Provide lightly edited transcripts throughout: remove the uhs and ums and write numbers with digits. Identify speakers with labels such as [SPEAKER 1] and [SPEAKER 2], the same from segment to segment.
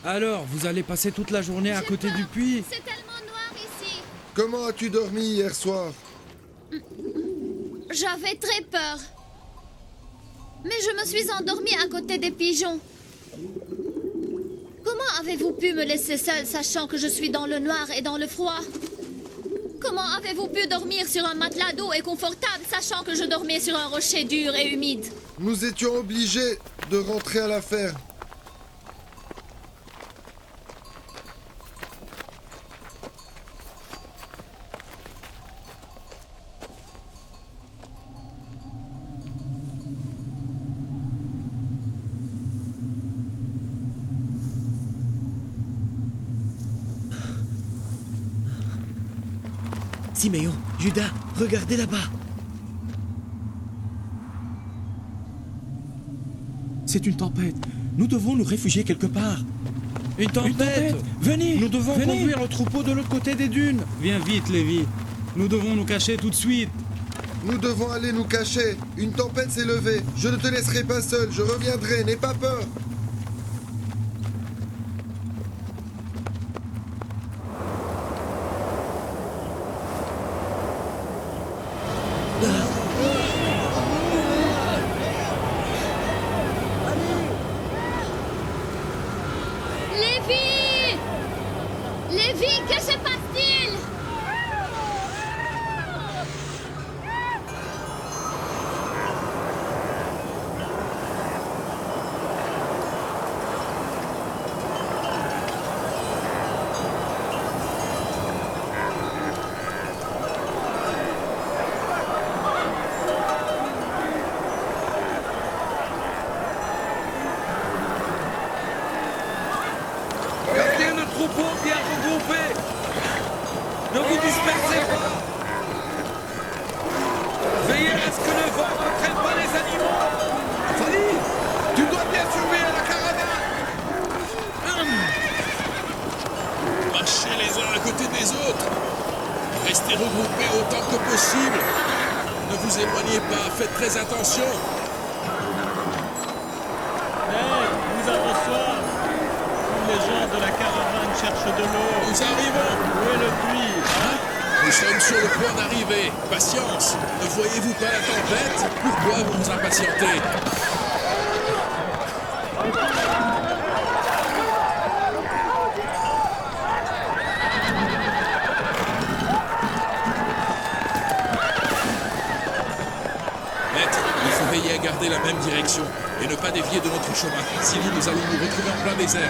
[SPEAKER 1] Alors, vous allez passer toute la journée à côté du puits?
[SPEAKER 2] C'est tellement noir ici.
[SPEAKER 3] Comment as-tu dormi hier soir?
[SPEAKER 2] J'avais très peur. Mais je me suis endormie à côté des pigeons. Comment avez-vous pu me laisser seule sachant que je suis dans le noir et dans le froid? Comment avez-vous pu dormir sur un matelas d'eau et confortable sachant que je dormais sur un rocher dur et humide?
[SPEAKER 3] Nous étions obligés de rentrer à la ferme.
[SPEAKER 4] Siméon, Judas, regardez là-bas. C'est une tempête. Nous devons nous réfugier quelque part.
[SPEAKER 1] Une tempête!
[SPEAKER 4] Venez!
[SPEAKER 1] Nous devons
[SPEAKER 4] venez.
[SPEAKER 1] conduire le troupeau de l'autre côté des dunes.
[SPEAKER 5] Viens vite, Lévi. Nous devons nous cacher tout de suite.
[SPEAKER 3] Nous devons aller nous cacher. Une tempête s'est levée. Je ne te laisserai pas seul. Je reviendrai. N'aie pas peur.
[SPEAKER 2] Lévi! Lévi, que se passe-t-il?
[SPEAKER 6] Gardez le troupeau bien regroupé. Ne vous dispersez pas. Veillez à ce que le vent n'entraîne pas les animaux.
[SPEAKER 3] Fanny, tu dois bien surveiller la caravane.
[SPEAKER 7] Marchez les uns à côté des autres. Restez regroupés autant que possible. Ne vous éloignez pas, faites très attention.
[SPEAKER 5] Nous avons soif. Tous les gens de la caravane cherchent de l'eau.
[SPEAKER 7] Nous arrivons.
[SPEAKER 5] Où est le puits, hein?
[SPEAKER 7] Nous sommes sur le point d'arriver. Patience. Ne voyez-vous pas la tempête? Pourquoi vous vous impatientez? Maître, il faut veiller à garder la même direction et ne pas dévier de notre chemin. Sinon, nous allons nous retrouver en plein désert.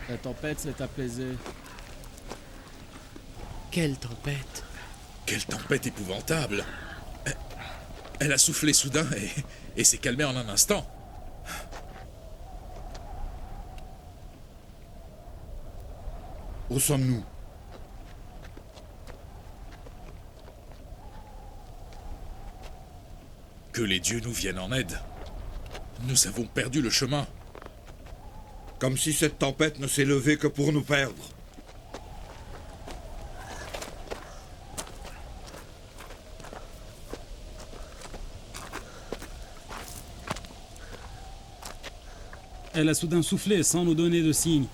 [SPEAKER 5] La tempête s'est apaisée.
[SPEAKER 4] Quelle tempête!
[SPEAKER 7] Quelle tempête épouvantable! Elle a soufflé soudain et s'est calmée en un instant.
[SPEAKER 3] Où sommes-nous?
[SPEAKER 7] Que les dieux nous viennent en aide. Nous avons perdu le chemin.
[SPEAKER 3] Comme si cette tempête ne s'est levée que pour nous perdre.
[SPEAKER 5] Elle a soudain soufflé sans nous donner de signe.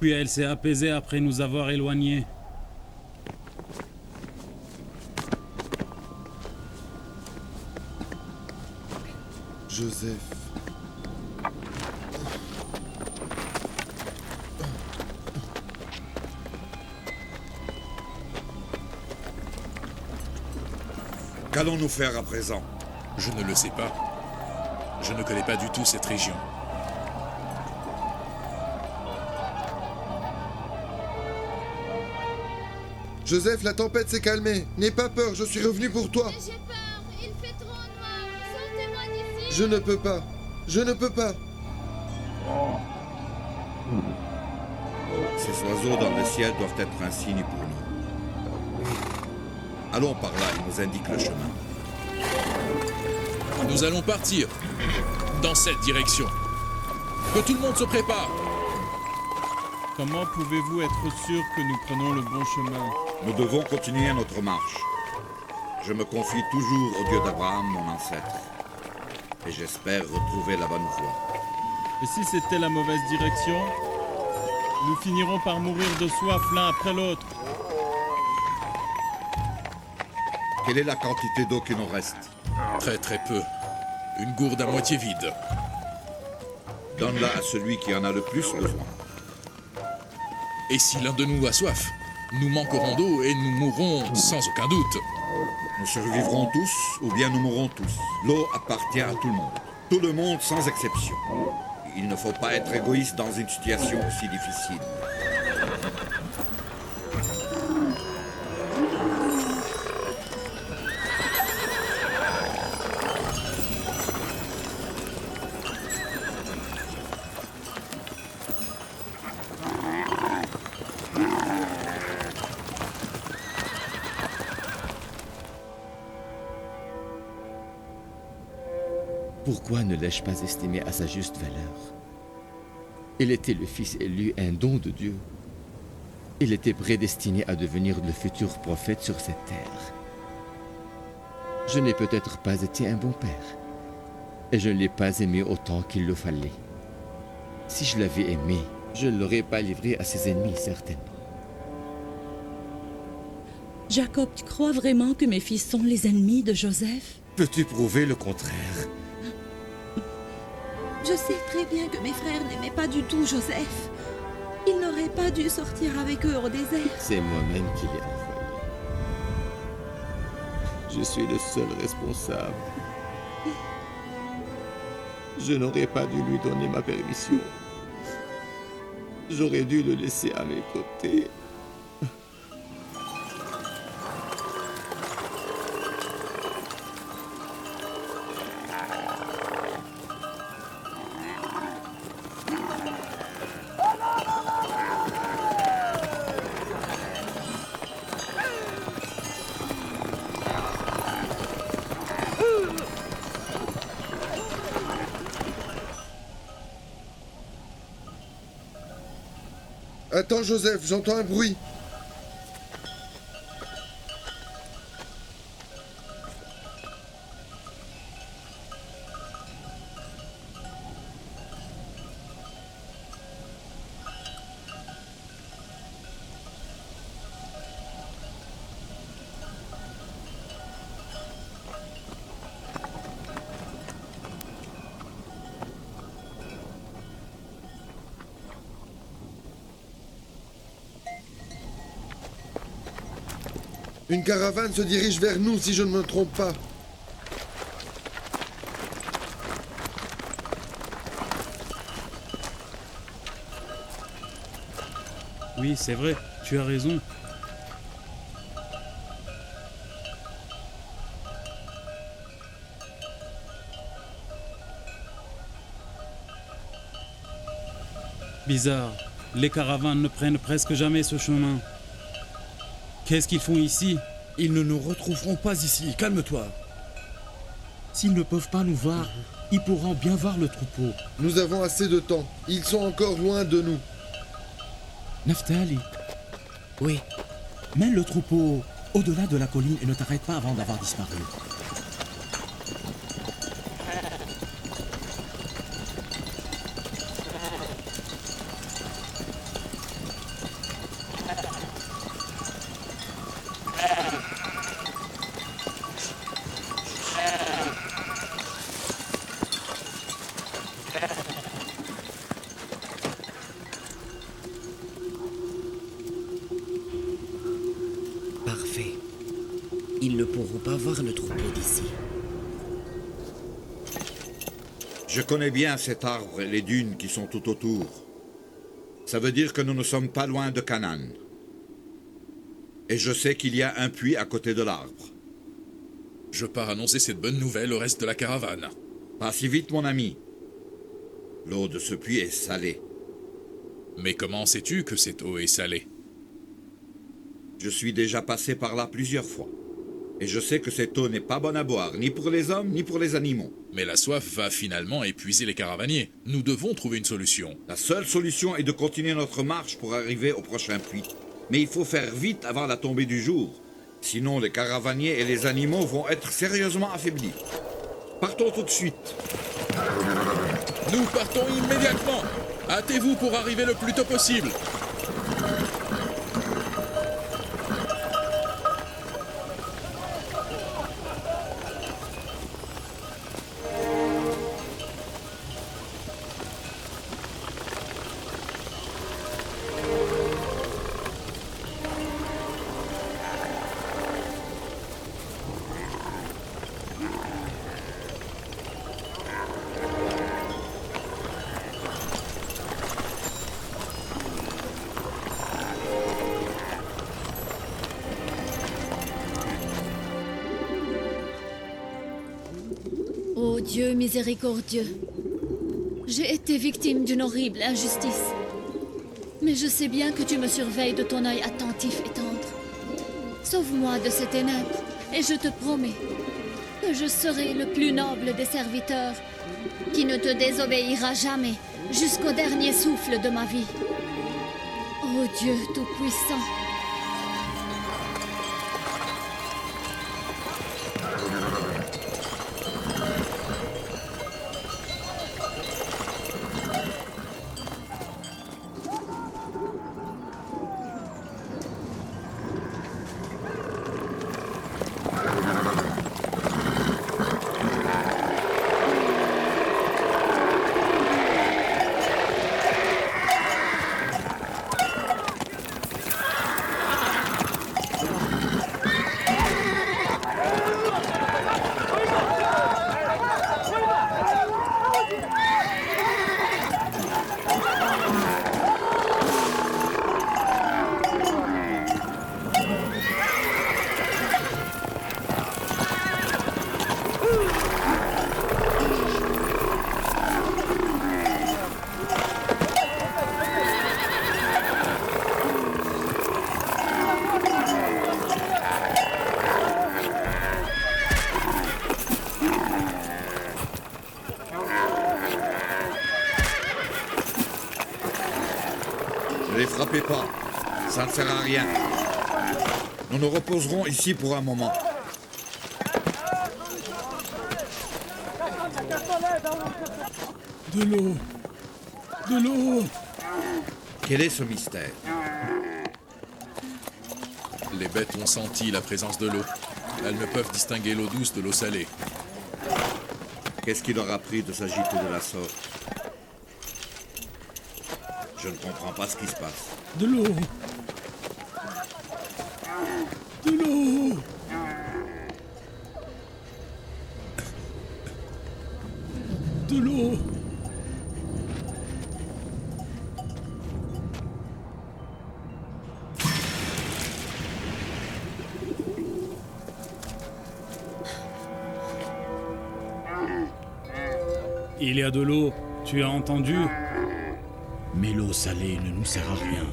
[SPEAKER 5] Puis elle s'est apaisée après nous avoir éloignés.
[SPEAKER 3] Joseph.
[SPEAKER 8] Qu'allons-nous faire à présent?
[SPEAKER 7] Je ne le sais pas. Je ne connais pas du tout cette région.
[SPEAKER 3] Joseph, la tempête s'est calmée. N'aie pas peur, je suis revenu pour toi.
[SPEAKER 2] Mais j'ai peur, il fait trop noir. Sortez-moi d'ici.
[SPEAKER 3] Je ne peux pas. Je ne peux pas.
[SPEAKER 8] Ces oiseaux dans le ciel doivent être un signe pour nous. Allons par là, ils nous indiquent le chemin.
[SPEAKER 7] Nous allons partir dans cette direction. Que tout le monde se prépare.
[SPEAKER 5] Comment pouvez-vous être sûr que nous prenons le bon chemin?
[SPEAKER 8] Nous devons continuer notre marche. Je me confie toujours au Dieu d'Abraham, mon ancêtre. Et j'espère retrouver la bonne voie.
[SPEAKER 5] Et si c'était la mauvaise direction, nous finirons par mourir de soif l'un après l'autre.
[SPEAKER 8] Quelle est la quantité d'eau qui nous reste?
[SPEAKER 7] Très très peu. Une gourde à moitié vide.
[SPEAKER 8] Donne-la à celui qui en a le plus besoin.
[SPEAKER 7] Et si l'un de nous a soif, nous manquerons d'eau et nous mourrons sans aucun doute.
[SPEAKER 8] Nous survivrons tous ou bien nous mourrons tous. L'eau appartient à tout le monde. Tout le monde sans exception. Il ne faut pas être égoïste dans une situation aussi difficile.
[SPEAKER 4] Pourquoi ne l'ai-je pas estimé à sa juste valeur? Il était le fils élu, un don de Dieu. Il était prédestiné à devenir le futur prophète sur cette terre. Je n'ai peut-être pas été un bon père. Et je ne l'ai pas aimé autant qu'il le fallait. Si je l'avais aimé, je ne l'aurais pas livré à ses ennemis, certainement.
[SPEAKER 9] Jacob, tu crois vraiment que mes fils sont les ennemis de Joseph?
[SPEAKER 4] Peux-tu prouver le contraire?
[SPEAKER 9] Je sais très bien que mes frères n'aimaient pas du tout Joseph. Ils n'auraient pas dû sortir avec eux au désert.
[SPEAKER 4] C'est moi-même qui l'ai envoyé. Je suis le seul responsable. Je n'aurais pas dû lui donner ma permission. J'aurais dû le laisser à mes côtés.
[SPEAKER 3] Attends, Joseph, j'entends un bruit. Une caravane se dirige vers nous, si je ne me trompe pas.
[SPEAKER 1] Oui, c'est vrai, tu as raison. Bizarre, les caravanes ne prennent presque jamais ce chemin. Qu'est-ce qu'ils font ici?
[SPEAKER 10] Ils ne nous retrouveront pas ici, calme-toi.
[SPEAKER 4] S'ils ne peuvent pas nous voir, ils pourront bien voir le troupeau.
[SPEAKER 3] Nous avons assez de temps. Ils sont encore loin de nous.
[SPEAKER 4] Naphtali.
[SPEAKER 10] Oui.
[SPEAKER 4] Mène le troupeau au-delà de la colline et ne t'arrête pas avant d'avoir disparu.
[SPEAKER 10] Ils ne pourront pas voir le troupeau d'ici.
[SPEAKER 8] Je connais bien cet arbre et les dunes qui sont tout autour. Ça veut dire que nous ne sommes pas loin de Canaan. Et je sais qu'il y a un puits à côté de l'arbre.
[SPEAKER 7] Je pars annoncer cette bonne nouvelle au reste de la caravane.
[SPEAKER 8] Pas si vite, mon ami. L'eau de ce puits est salée.
[SPEAKER 7] Mais comment sais-tu que cette eau est salée?
[SPEAKER 8] Je suis déjà passé par là plusieurs fois. Et je sais que cette eau n'est pas bonne à boire, ni pour les hommes, ni pour les animaux.
[SPEAKER 7] Mais la soif va finalement épuiser les caravaniers. Nous devons trouver une solution.
[SPEAKER 8] La seule solution est de continuer notre marche pour arriver au prochain puits. Mais il faut faire vite avant la tombée du jour. Sinon, les caravaniers et les animaux vont être sérieusement affaiblis. Partons tout de suite.
[SPEAKER 7] Nous partons immédiatement. Hâtez-vous pour arriver le plus tôt possible.
[SPEAKER 2] Ô Dieu miséricordieux, j'ai été victime d'une horrible injustice. Mais je sais bien que tu me surveilles de ton œil attentif et tendre. Sauve-moi de ces ténèbres, et je te promets que je serai le plus noble des serviteurs, qui ne te désobéira jamais jusqu'au dernier souffle de ma vie. Ô Dieu Tout-Puissant,
[SPEAKER 8] Ne les frappez pas. Ça ne sert à rien. Nous nous reposerons ici pour un moment.
[SPEAKER 5] De l'eau. De l'eau.
[SPEAKER 8] Quel est ce mystère?
[SPEAKER 7] Les bêtes ont senti la présence de l'eau. Elles ne peuvent distinguer l'eau douce de l'eau salée.
[SPEAKER 8] Qu'est-ce qui leur a pris de s'agiter de la sorte? Je ne comprends pas ce qui se passe.
[SPEAKER 5] De l'eau. De l'eau. De l'eau.
[SPEAKER 1] Il y a de l'eau, tu as entendu?
[SPEAKER 10] Mais l'eau salée ne nous sert à rien.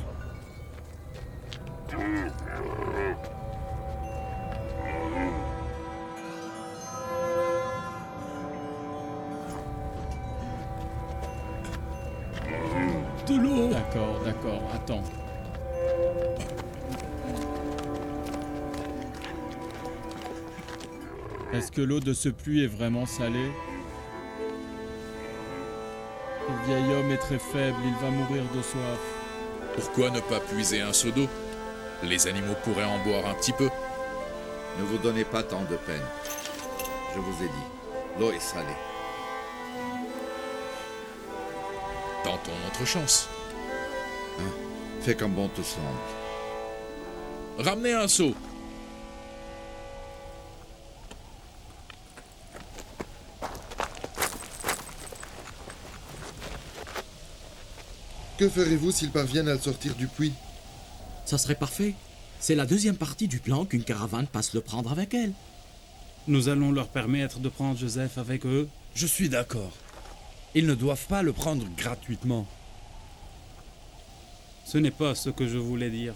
[SPEAKER 5] De l'eau. D'accord, d'accord, attends. Est-ce que l'eau de ce puits est vraiment salée? Le vieil homme est très faible, il va mourir de soif.
[SPEAKER 7] Pourquoi ne pas puiser un seau d'eau? Les animaux pourraient en boire un petit peu.
[SPEAKER 8] Ne vous donnez pas tant de peine. Je vous ai dit, l'eau est salée.
[SPEAKER 7] Tentons notre chance.
[SPEAKER 8] Hein? Fais comme bon te semble.
[SPEAKER 7] Ramenez un seau.
[SPEAKER 3] Que ferez-vous s'ils parviennent à le sortir du puits?
[SPEAKER 10] Ça serait parfait. C'est la deuxième partie du plan qu'une caravane passe le prendre avec elle.
[SPEAKER 1] Nous allons leur permettre de prendre Joseph avec eux.
[SPEAKER 6] Je suis d'accord. Ils ne doivent pas le prendre gratuitement.
[SPEAKER 1] Ce n'est pas ce que je voulais dire.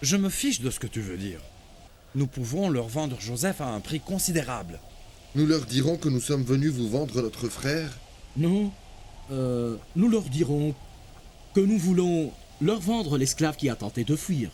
[SPEAKER 6] Je me fiche de ce que tu veux dire. Nous pouvons leur vendre Joseph à un prix considérable.
[SPEAKER 3] Nous leur dirons que nous sommes venus vous vendre notre frère.
[SPEAKER 10] Non, nous leur dirons que nous voulons leur vendre l'esclave qui a tenté de fuir.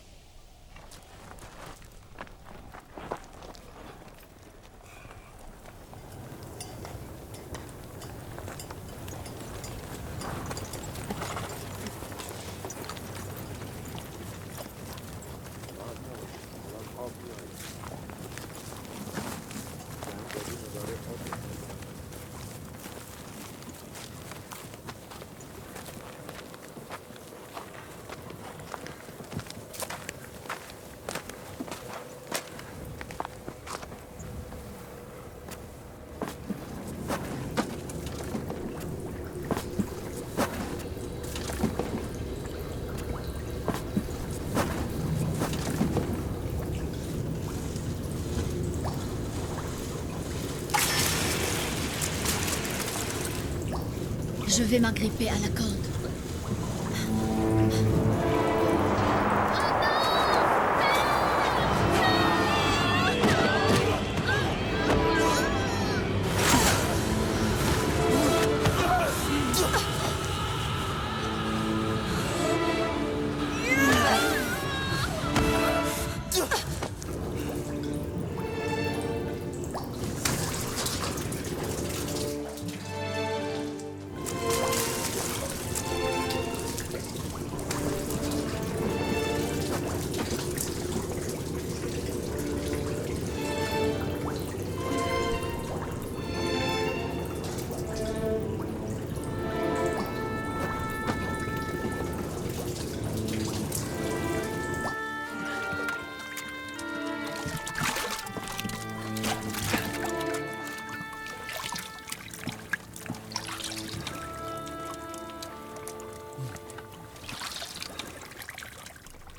[SPEAKER 2] Je vais m'agripper à la corde.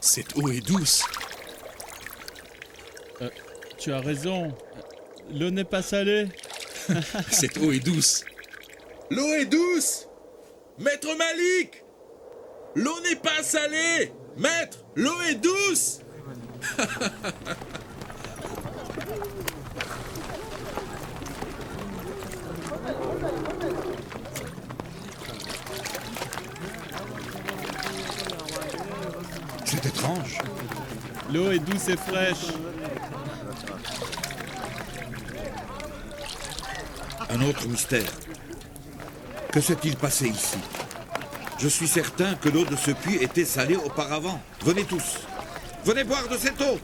[SPEAKER 7] Cette eau est douce.
[SPEAKER 5] Tu as raison. L'eau n'est pas salée.
[SPEAKER 7] Cette eau est douce. L'eau est douce. Maître Malik, l'eau n'est pas salée. Maître, l'eau est douce.
[SPEAKER 8] C'est étrange.
[SPEAKER 5] L'eau est douce et fraîche.
[SPEAKER 8] Un autre mystère. Que s'est-il passé ici? Je suis certain que l'eau de ce puits était salée auparavant. Venez tous. Venez boire de cette eau.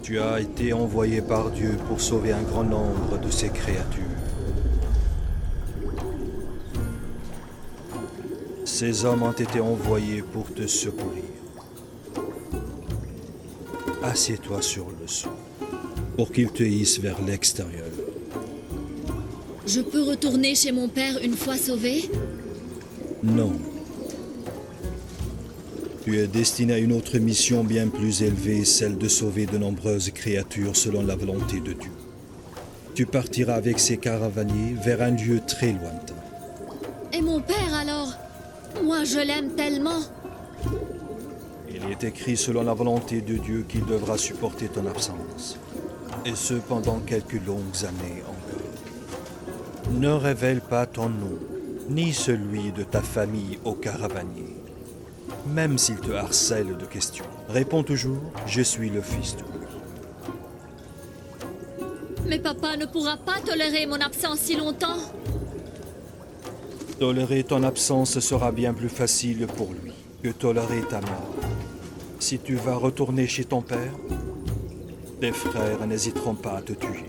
[SPEAKER 11] Tu as été envoyé par Dieu pour sauver un grand nombre de ses créatures. Ces hommes ont été envoyés pour te secourir. Assieds-toi sur le seau, pour qu'ils te hissent vers l'extérieur.
[SPEAKER 2] Je peux retourner chez mon père une fois sauvé?
[SPEAKER 11] Non. Tu es destiné à une autre mission bien plus élevée, celle de sauver de nombreuses créatures selon la volonté de Dieu. Tu partiras avec ces caravaniers vers un lieu très lointain.
[SPEAKER 2] Et mon père alors? Moi, je l'aime tellement.
[SPEAKER 11] Il est écrit selon la volonté de Dieu qu'il devra supporter ton absence, et ce pendant quelques longues années encore. Ne révèle pas ton nom, ni celui de ta famille aux caravaniers. Même s'il te harcèle de questions, réponds toujours « Je suis le fils de Louis ».
[SPEAKER 2] Mais papa ne pourra pas tolérer mon absence si longtemps.
[SPEAKER 11] Tolérer ton absence sera bien plus facile pour lui que tolérer ta mort. Si tu vas retourner chez ton père, tes frères n'hésiteront pas à te tuer.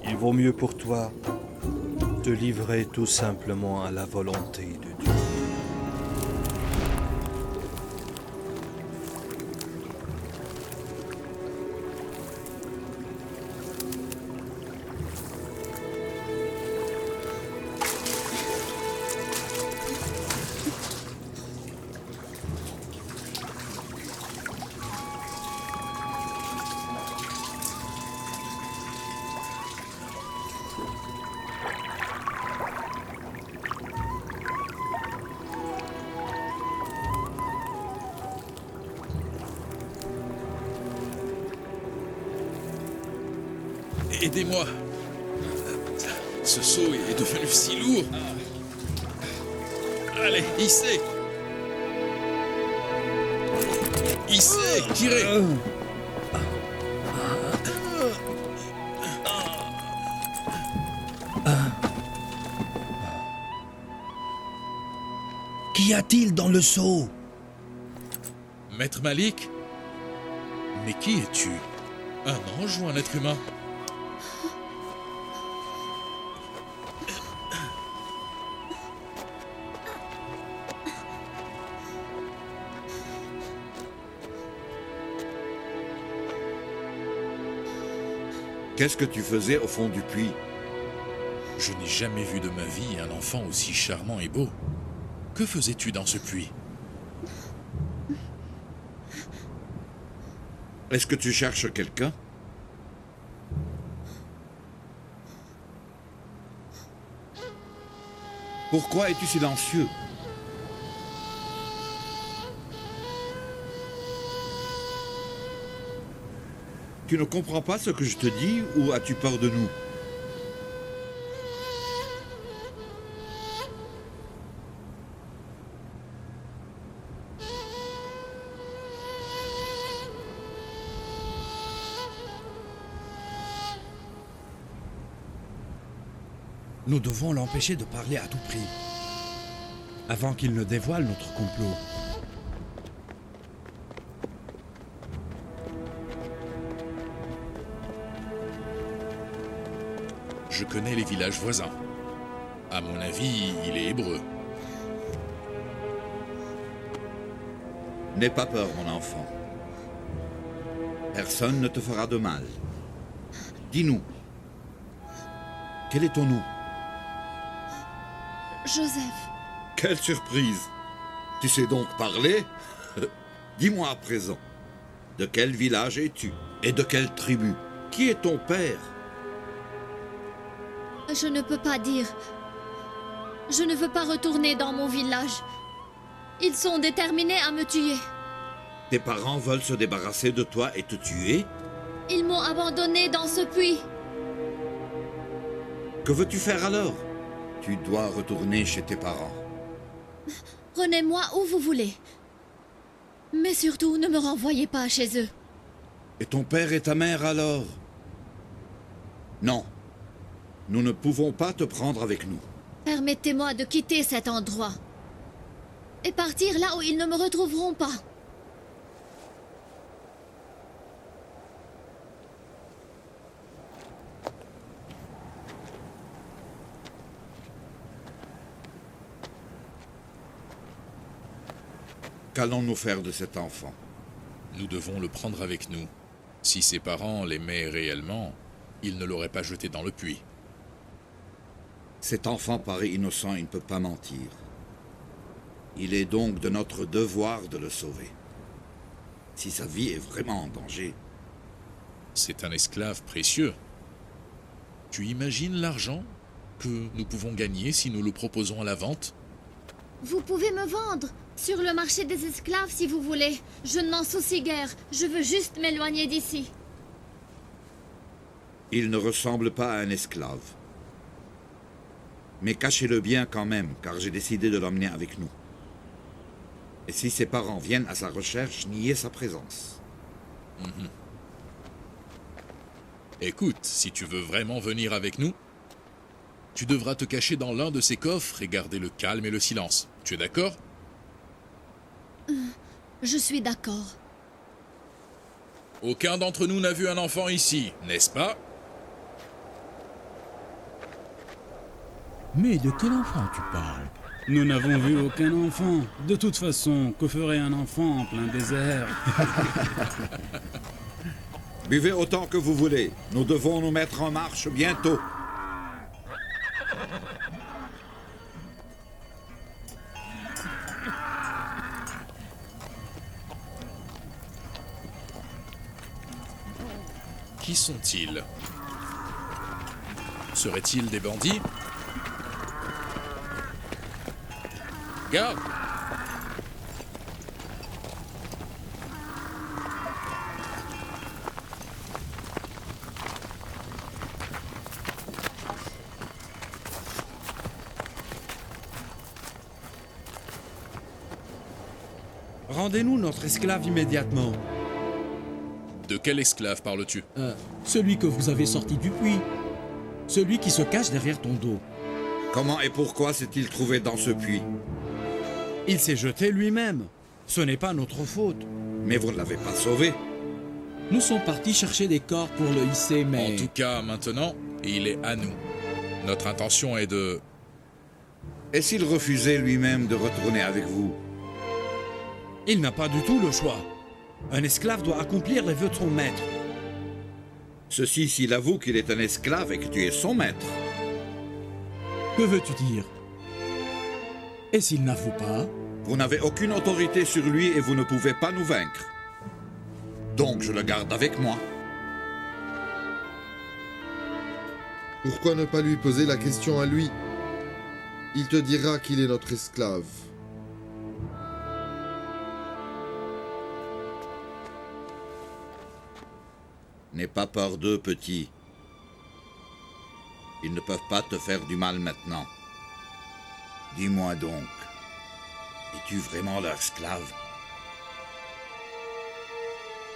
[SPEAKER 11] Il vaut mieux pour toi te livrer tout simplement à la volonté de Dieu.
[SPEAKER 7] Aidez-moi. Ce seau est devenu si lourd. Allez, hissez. Hissez, tirez.
[SPEAKER 12] Qu'y a-t-il dans le seau?
[SPEAKER 7] Maître Malik? Mais qui es-tu? Un ange ou un être humain?
[SPEAKER 8] Qu'est-ce que tu faisais au fond du puits?
[SPEAKER 7] Je n'ai jamais vu de ma vie un enfant aussi charmant et beau. Que faisais-tu dans ce puits?
[SPEAKER 8] Est-ce que tu cherches quelqu'un? Pourquoi es-tu silencieux? Tu ne comprends pas ce que je te dis ou as-tu peur de nous?
[SPEAKER 12] Nous devons l'empêcher de parler à tout prix, avant qu'il ne dévoile notre complot.
[SPEAKER 7] Je connais les villages voisins. À mon avis, il est hébreu.
[SPEAKER 8] N'aie pas peur, mon enfant. Personne ne te fera de mal. Dis-nous, quel est ton nom?
[SPEAKER 2] Joseph.
[SPEAKER 8] Quelle surprise! Tu sais donc parler? Dis-moi à présent, de quel village es-tu? Et de quelle tribu? Qui est ton père?
[SPEAKER 2] Je ne peux pas dire. Je ne veux pas retourner dans mon village. Ils sont déterminés à me tuer.
[SPEAKER 8] Tes parents veulent se débarrasser de toi et te tuer?
[SPEAKER 2] Ils m'ont abandonné dans ce puits.
[SPEAKER 8] Que veux-tu faire alors? Tu dois retourner chez tes parents.
[SPEAKER 2] Prenez-moi où vous voulez. Mais surtout, ne me renvoyez pas chez eux.
[SPEAKER 8] Et ton père et ta mère alors? Non. Nous ne pouvons pas te prendre avec nous.
[SPEAKER 2] Permettez-moi de quitter cet endroit. Et partir là où ils ne me retrouveront pas.
[SPEAKER 8] Qu'allons-nous faire de cet enfant?
[SPEAKER 7] Nous devons le prendre avec nous. Si ses parents l'aimaient réellement, ils ne l'auraient pas jeté dans le puits.
[SPEAKER 8] Cet enfant paraît innocent, il ne peut pas mentir. Il est donc de notre devoir de le sauver. Si sa vie est vraiment en danger.
[SPEAKER 7] C'est un esclave précieux. Tu imagines l'argent que nous pouvons gagner si nous le proposons à la vente?
[SPEAKER 2] Vous pouvez me vendre sur le marché des esclaves si vous voulez. Je ne m'en soucie guère. Je veux juste m'éloigner d'ici.
[SPEAKER 8] Il ne ressemble pas à un esclave. Mais cachez-le bien quand même, car j'ai décidé de l'emmener avec nous. Et si ses parents viennent à sa recherche, niez sa présence.
[SPEAKER 7] Écoute, si tu veux vraiment venir avec nous, tu devras te cacher dans l'un de ces coffres et garder le calme et le silence. Tu es d'accord?
[SPEAKER 2] Je suis d'accord.
[SPEAKER 7] Aucun d'entre nous n'a vu un enfant ici, n'est-ce pas?
[SPEAKER 10] Mais de quel enfant tu parles?
[SPEAKER 1] Nous n'avons vu aucun enfant. De toute façon, que ferait un enfant en plein désert?
[SPEAKER 8] Buvez autant que vous voulez. Nous devons nous mettre en marche bientôt.
[SPEAKER 7] Qui sont-ils? Seraient-ils des bandits? Garde!
[SPEAKER 12] Rendez-nous notre esclave immédiatement.
[SPEAKER 7] De quel esclave parles-tu?
[SPEAKER 10] Celui que vous avez sorti du puits. Celui qui se cache derrière ton dos.
[SPEAKER 8] Comment et pourquoi s'est-il trouvé dans ce puits?
[SPEAKER 12] Il s'est jeté lui-même. Ce n'est pas notre faute.
[SPEAKER 8] Mais vous ne l'avez pas sauvé.
[SPEAKER 10] Nous sommes partis chercher des corps pour le hisser, mais...
[SPEAKER 7] En tout cas, maintenant, il est à nous. Notre intention est de...
[SPEAKER 8] Et s'il refusait lui-même de retourner avec vous?
[SPEAKER 12] Il n'a pas du tout le choix. Un esclave doit accomplir les vœux de son maître.
[SPEAKER 8] Ceci s'il avoue qu'il est un esclave et que tu es son maître.
[SPEAKER 10] Que veux-tu dire? Et s'il n'avoue pas?
[SPEAKER 8] Vous n'avez aucune autorité sur lui et vous ne pouvez pas nous vaincre. Donc je le garde avec moi.
[SPEAKER 3] Pourquoi ne pas lui poser la question à lui? Il te dira qu'il est notre esclave.
[SPEAKER 8] N'aie pas peur d'eux, petit. Ils ne peuvent pas te faire du mal maintenant. Dis-moi donc, es-tu vraiment leur esclave?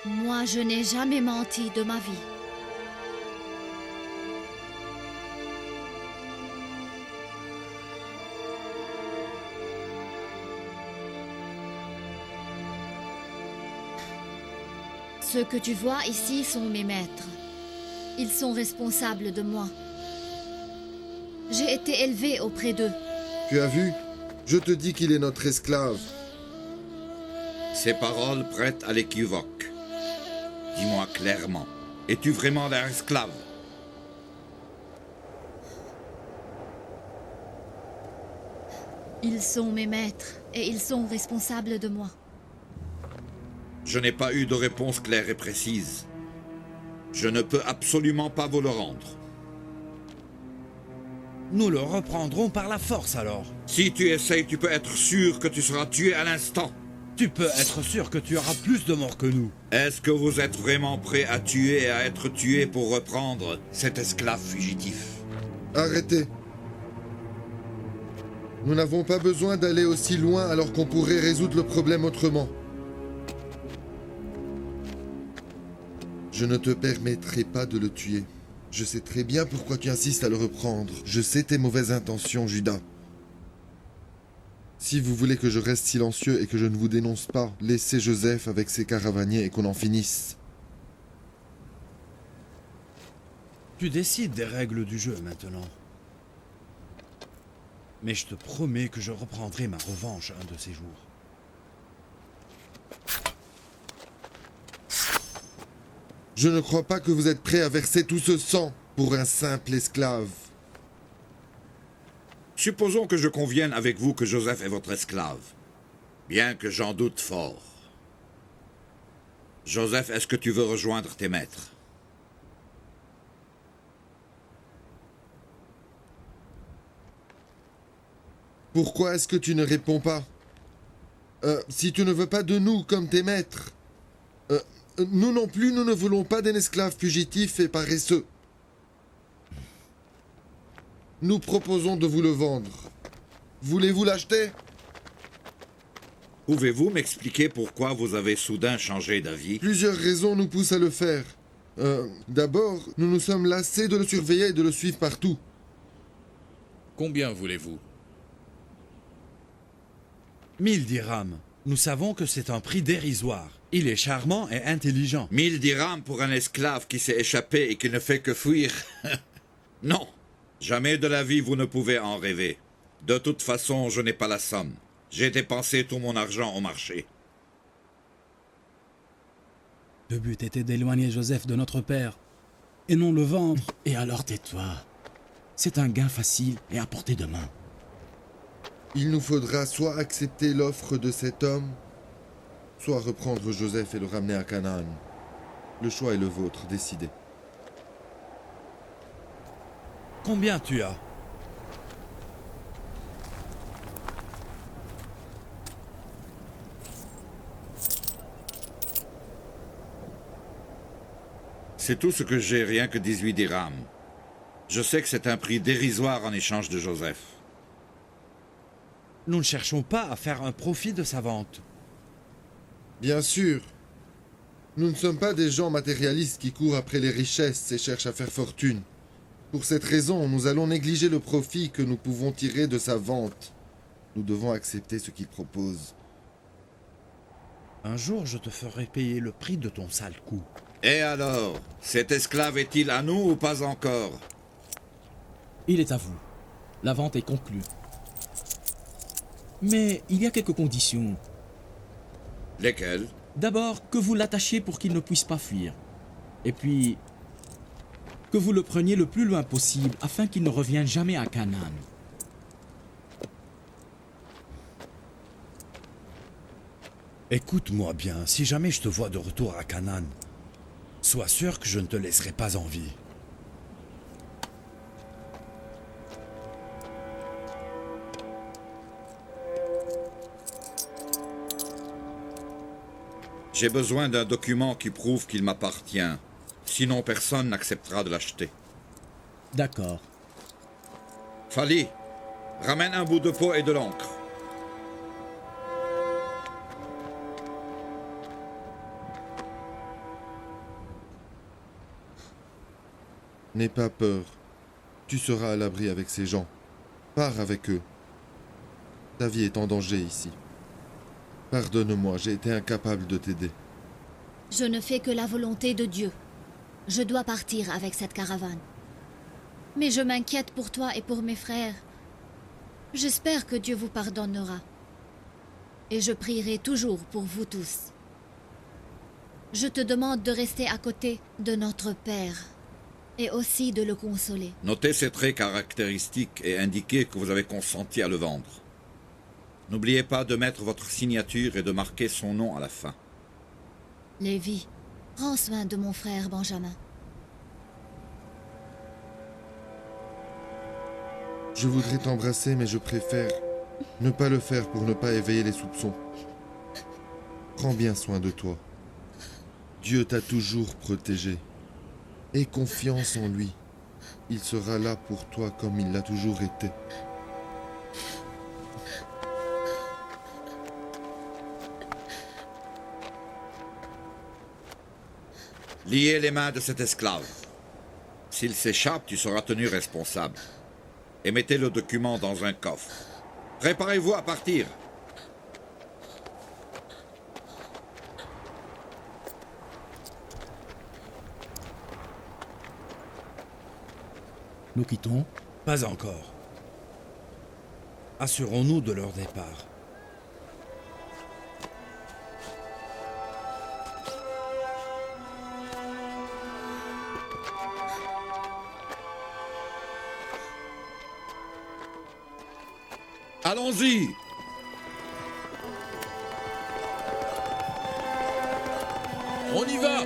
[SPEAKER 2] Moi, je n'ai jamais menti de ma vie. Ceux que tu vois ici sont mes maîtres. Ils sont responsables de moi. J'ai été élevée auprès d'eux.
[SPEAKER 3] Tu as vu? Je te dis qu'il est notre esclave.
[SPEAKER 8] Ces paroles prêtent à l'équivoque. Dis-moi clairement, es-tu vraiment leur esclave?
[SPEAKER 2] Ils sont mes maîtres et ils sont responsables de moi.
[SPEAKER 8] Je n'ai pas eu de réponse claire et précise. Je ne peux absolument pas vous le rendre.
[SPEAKER 12] Nous le reprendrons par la force alors.
[SPEAKER 8] Si tu essayes, tu peux être sûr que tu seras tué à l'instant.
[SPEAKER 12] Tu peux être sûr que tu auras plus de morts que nous.
[SPEAKER 8] Est-ce que vous êtes vraiment prêt à tuer et à être tué pour reprendre cet esclave fugitif?
[SPEAKER 3] Arrêtez. Nous n'avons pas besoin d'aller aussi loin alors qu'on pourrait résoudre le problème autrement. Je ne te permettrai pas de le tuer. Je sais très bien pourquoi tu insistes à le reprendre. Je sais tes mauvaises intentions, Judas. Si vous voulez que je reste silencieux et que je ne vous dénonce pas, laissez Joseph avec ses caravaniers et qu'on en finisse.
[SPEAKER 12] Tu décides des règles du jeu maintenant. Mais je te promets que je reprendrai ma revanche un de ces jours.
[SPEAKER 3] Je ne crois pas que vous êtes prêt à verser tout ce sang pour un simple esclave.
[SPEAKER 8] Supposons que je convienne avec vous que Joseph est votre esclave, bien que j'en doute fort. Joseph, est-ce que tu veux rejoindre tes maîtres?
[SPEAKER 3] Pourquoi est-ce que tu ne réponds pas? Si tu ne veux pas de nous comme tes maîtres, nous non plus, nous ne voulons pas d'un esclave fugitif et paresseux. Nous proposons de vous le vendre. Voulez-vous l'acheter?
[SPEAKER 8] Pouvez-vous m'expliquer pourquoi vous avez soudain changé d'avis?
[SPEAKER 3] Plusieurs raisons nous poussent à le faire. D'abord, nous nous sommes lassés de le surveiller et de le suivre partout.
[SPEAKER 7] Combien voulez-vous?
[SPEAKER 12] 1000 dirhams. Nous savons que c'est un prix dérisoire. Il est charmant et intelligent.
[SPEAKER 8] 1000 dirhams pour un esclave qui s'est échappé et qui ne fait que fuir. Non, jamais de la vie vous ne pouvez en rêver. De toute façon, je n'ai pas la somme. J'ai dépensé tout mon argent au marché.
[SPEAKER 1] Le but était d'éloigner Joseph de notre père, et non le vendre.
[SPEAKER 10] Et alors tais-toi. C'est un gain facile et à portée de main.
[SPEAKER 3] Il nous faudra soit accepter l'offre de cet homme, soit reprendre Joseph et le ramener à Canaan. Le choix est le vôtre, décidez.
[SPEAKER 12] Combien tu as?
[SPEAKER 8] C'est tout ce que j'ai, rien que 18 dirhams. Je sais que c'est un prix dérisoire en échange de Joseph.
[SPEAKER 12] Nous ne cherchons pas à faire un profit de sa vente.
[SPEAKER 3] Bien sûr. Nous ne sommes pas des gens matérialistes qui courent après les richesses et cherchent à faire fortune. Pour cette raison, nous allons négliger le profit que nous pouvons tirer de sa vente. Nous devons accepter ce qu'il propose.
[SPEAKER 12] Un jour, je te ferai payer le prix de ton sale coup.
[SPEAKER 8] Et alors, cet esclave est-il à nous ou pas encore?
[SPEAKER 10] Il est à vous. La vente est conclue. Mais il y a quelques conditions.
[SPEAKER 8] Lesquelles?
[SPEAKER 10] D'abord, que vous l'attachiez pour qu'il ne puisse pas fuir. Et puis, que vous le preniez le plus loin possible afin qu'il ne revienne jamais à Canaan.
[SPEAKER 12] Écoute-moi bien, si jamais je te vois de retour à Canaan, sois sûr que je ne te laisserai pas en vie.
[SPEAKER 8] J'ai besoin d'un document qui prouve qu'il m'appartient. Sinon, personne n'acceptera de l'acheter.
[SPEAKER 10] D'accord.
[SPEAKER 8] Fali, ramène un bout de peau et de l'encre.
[SPEAKER 3] N'aie pas peur. Tu seras à l'abri avec ces gens. Pars avec eux. Ta vie est en danger ici. Pardonne-moi, j'ai été incapable de t'aider.
[SPEAKER 2] Je ne fais que la volonté de Dieu. Je dois partir avec cette caravane. Mais je m'inquiète pour toi et pour mes frères. J'espère que Dieu vous pardonnera. Et je prierai toujours pour vous tous. Je te demande de rester à côté de notre Père et aussi de le consoler.
[SPEAKER 8] Notez ces traits caractéristiques et indiquez que vous avez consenti à le vendre. N'oubliez pas de mettre votre signature et de marquer son nom à la fin.
[SPEAKER 2] Lévi, prends soin de mon frère Benjamin.
[SPEAKER 3] Je voudrais t'embrasser, mais je préfère ne pas le faire pour ne pas éveiller les soupçons. Prends bien soin de toi. Dieu t'a toujours protégé. Aie confiance en lui. Il sera là pour toi comme il l'a toujours été.
[SPEAKER 8] Liez les mains de cet esclave. S'il s'échappe, tu seras tenu responsable. Et mettez le document dans un coffre. Préparez-vous à partir.
[SPEAKER 10] Nous quittons?
[SPEAKER 12] Pas encore. Assurons-nous de leur départ.
[SPEAKER 8] Allons-y!
[SPEAKER 7] On y va!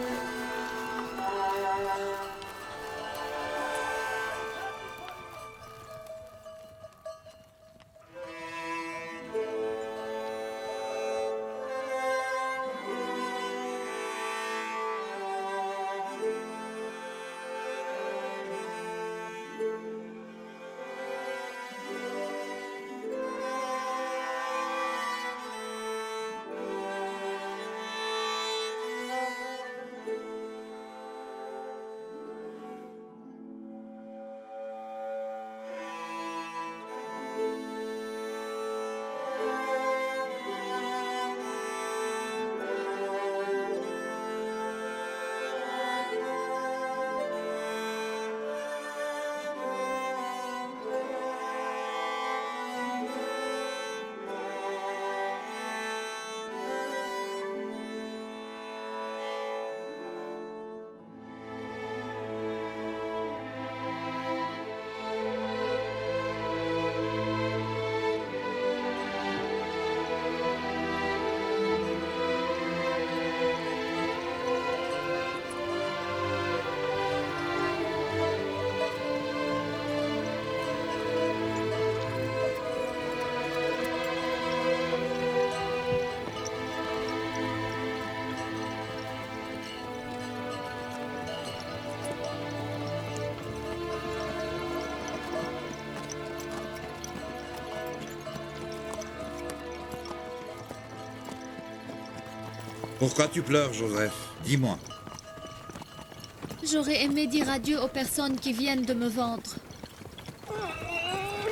[SPEAKER 8] Pourquoi tu pleures, Joseph? Dis-moi.
[SPEAKER 2] J'aurais aimé dire adieu aux personnes qui viennent de me vendre.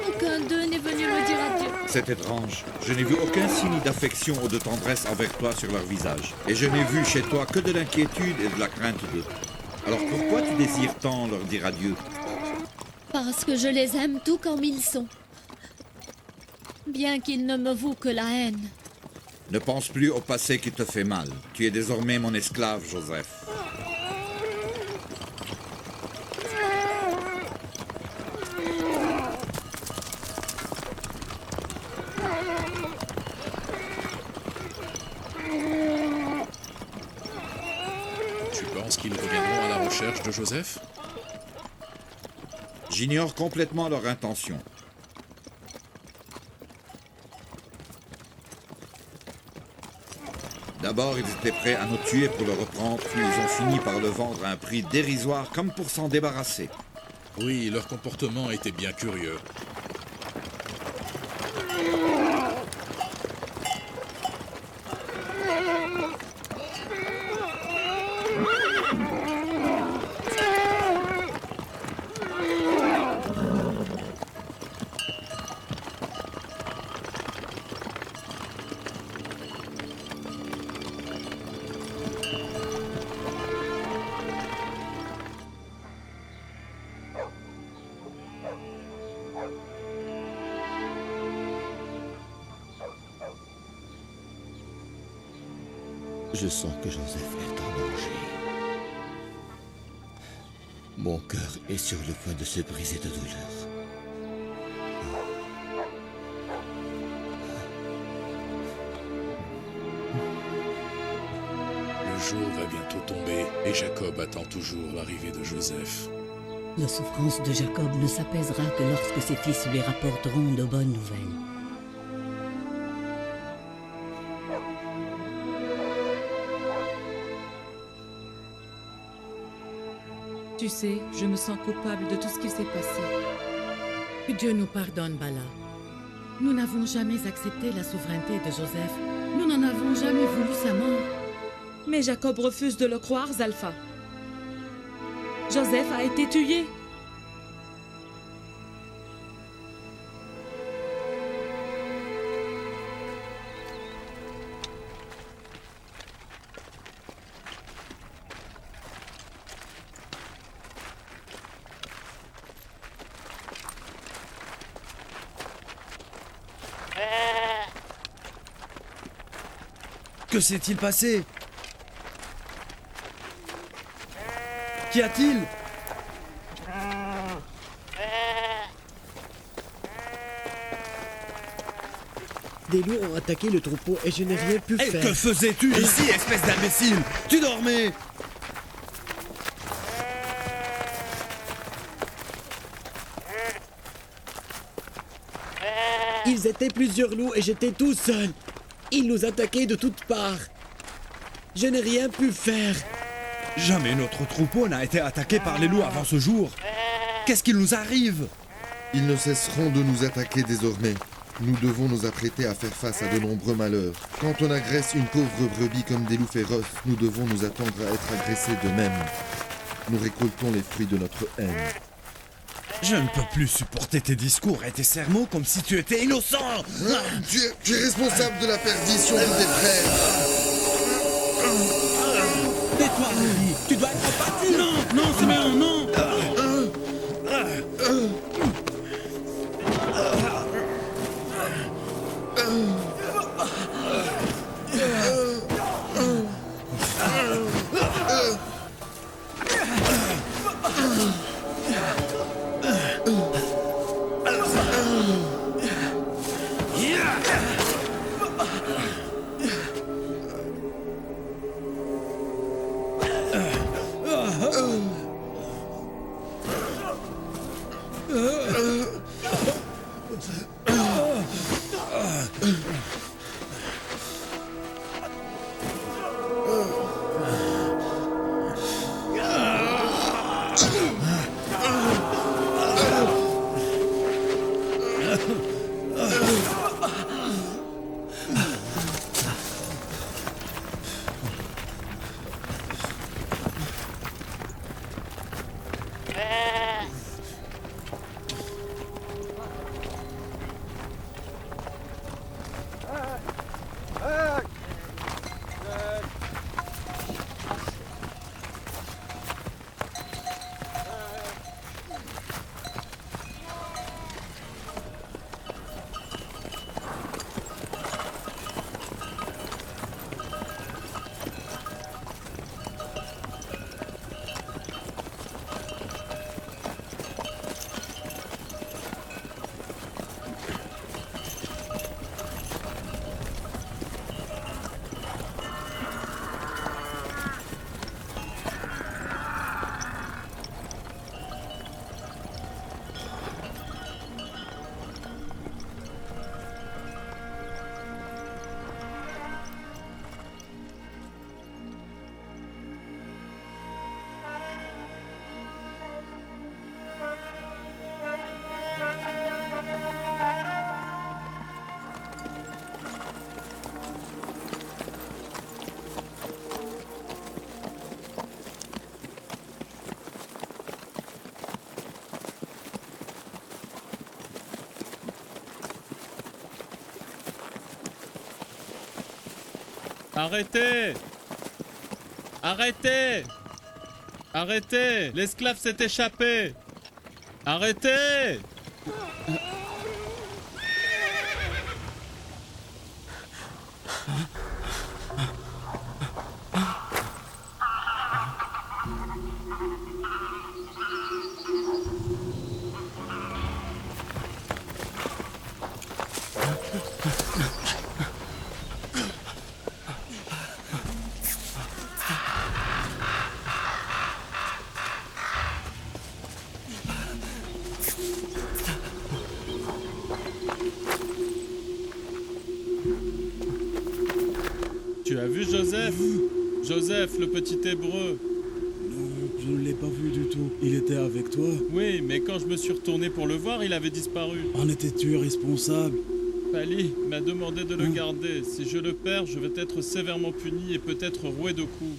[SPEAKER 2] Aucun d'eux n'est venu me dire adieu.
[SPEAKER 8] C'est étrange. Je n'ai vu aucun signe d'affection ou de tendresse envers toi sur leur visage. Et je n'ai vu chez toi que de l'inquiétude et de la crainte d'eux. Alors pourquoi tu désires tant leur dire adieu?
[SPEAKER 2] Parce que je les aime tout comme ils sont. Bien qu'ils ne me vouent que la haine.
[SPEAKER 8] Ne pense plus au passé qui te fait mal. Tu es désormais mon esclave, Joseph.
[SPEAKER 7] Tu penses qu'ils reviendront à la recherche de Joseph?
[SPEAKER 8] J'ignore complètement leur intention. D'abord, ils étaient prêts à nous tuer pour le reprendre, puis ils ont fini par le vendre à un prix dérisoire comme pour s'en débarrasser.
[SPEAKER 7] Oui, leur comportement était bien curieux.
[SPEAKER 4] Je sens que Joseph est en danger. Mon cœur est sur le point de se briser de douleur.
[SPEAKER 7] Le jour va bientôt tomber et Jacob attend toujours l'arrivée de Joseph.
[SPEAKER 13] La souffrance de Jacob ne s'apaisera que lorsque ses fils lui rapporteront de bonnes nouvelles.
[SPEAKER 14] Tu sais, je me sens coupable de tout ce qui s'est passé.
[SPEAKER 15] Que Dieu nous pardonne, Bala. Nous n'avons jamais accepté la souveraineté de Joseph. Nous n'en avons jamais voulu sa mort.
[SPEAKER 14] Mais Jacob refuse de le croire, Zalpha. Joseph a été tué.
[SPEAKER 12] Que s'est-il passé? Qu'y a-t-il?
[SPEAKER 16] Des loups ont attaqué le troupeau et je n'ai rien pu faire.
[SPEAKER 12] Que faisais-tu ici, espèce d'imbécile? Tu dormais?
[SPEAKER 16] Ils étaient plusieurs loups et j'étais tout seul. Ils nous attaquaient de toutes parts. Je n'ai rien pu faire.
[SPEAKER 12] Jamais notre troupeau n'a été attaqué par les loups avant ce jour. Qu'est-ce qui nous arrive?
[SPEAKER 3] Ils ne cesseront de nous attaquer désormais. Nous devons nous apprêter à faire face à de nombreux malheurs. Quand on agresse une pauvre brebis comme des loups féroces, nous devons nous attendre à être agressés de même. Nous récoltons les fruits de notre haine.
[SPEAKER 12] Je ne peux plus supporter tes discours et tes sermons comme si tu étais innocent.
[SPEAKER 3] Tu es responsable de la perdition de tes frères.
[SPEAKER 10] Tais-toi, Rudy. Tu dois être battu.
[SPEAKER 1] Non, Siméon, non.
[SPEAKER 5] Arrêtez! Arrêtez! Arrêtez! L'esclave s'est échappé! Arrêtez! Tu as vu Joseph? Joseph, le petit hébreu.
[SPEAKER 1] Non, je ne l'ai pas vu du tout. Il était avec toi?
[SPEAKER 5] Oui, mais quand je me suis retourné pour le voir, il avait disparu.
[SPEAKER 1] En étais-tu responsable?
[SPEAKER 5] Pali m'a demandé de le garder. Si je le perds, je vais être sévèrement puni et peut-être roué de coups.